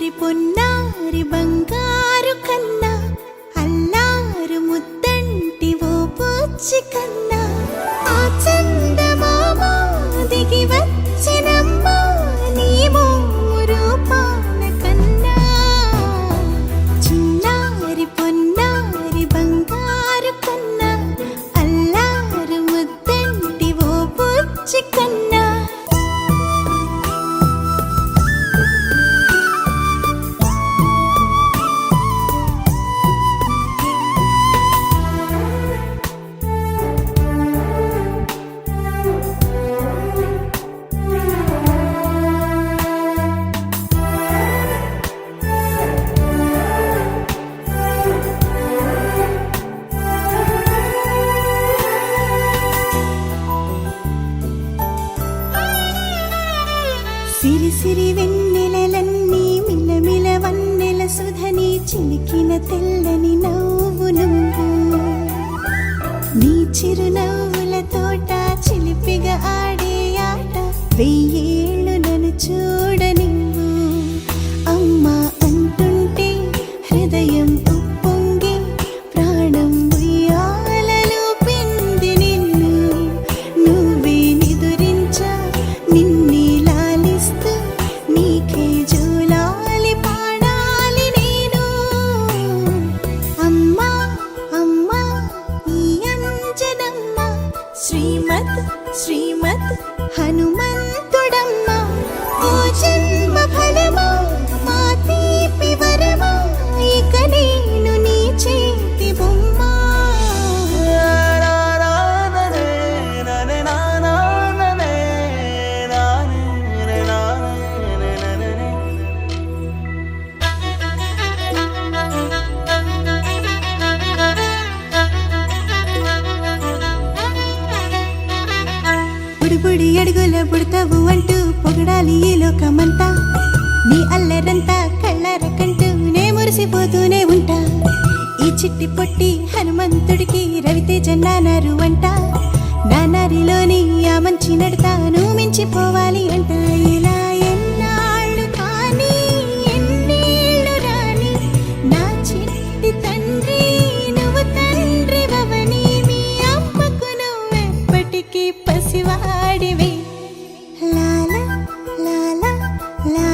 చిన్నారి పొన్నారి బంగారు కన్నా అల్లారు ముద్దంటి ఓ బుజ్జి కన్నా ఆ చందమామ దిగి వచ్చినమ్మా నీ మోము రూపాన కన్నా చిన్నారి పొన్నారి బంగారు కన్నా అల్లారు ముద్దంటి ఓ బుజ్జి కన్నా సిరి సిరి వెన్నెలలన్నీ మిలమిల వన్నెల సుధని చిలికిన తెల్లని నవ్వు నువ్వు నీ చిరునవ్వుల తోట చిలిపిగా ఆడే ఆట వెయ్యేళ్ళు నన్ను చూడనివ్వు అమ్మా అంటుంటే హృదయం ఉప్పొంగి ప్రాణం ఉయ్యాలలో పిండి నిన్ను నువ్వే నిదురించా నిన్నే నీకే జూలాలి పాడాలి నేను అమ్మా అమ్మా ఈ అంజనమ్మ శ్రీమత్ శ్రీమత్ హనుమంతుడమ్మ ఓ జన్మ ఫలమా మా తీపి వరమా ఇక నేను నీ చేతి బొమ్మ బుడి అడుగుల పుడతావు అంటూ పొగడాలి ఈ లోకమంతా నీ అల్లరంతా కళ్ళరకంటూ నే మురిసిపోతూనే ఉంటా ఈ చిట్టి పొట్టి హనుమంతుడికి రవితేజ నానారు అంట నానారిలోని ఆ మంచి నడతాను మించిపోవాలి అంట ఇలా ఎన్నాళ్ళు కానీ ఎన్నేళ్ళు రాని నా చిట్టి తండ్రి నువ్వు తండ్రి వవని మీ అమ్మకు నువ్వెప్పటికీ పసివాడివి లాలా లాలా లా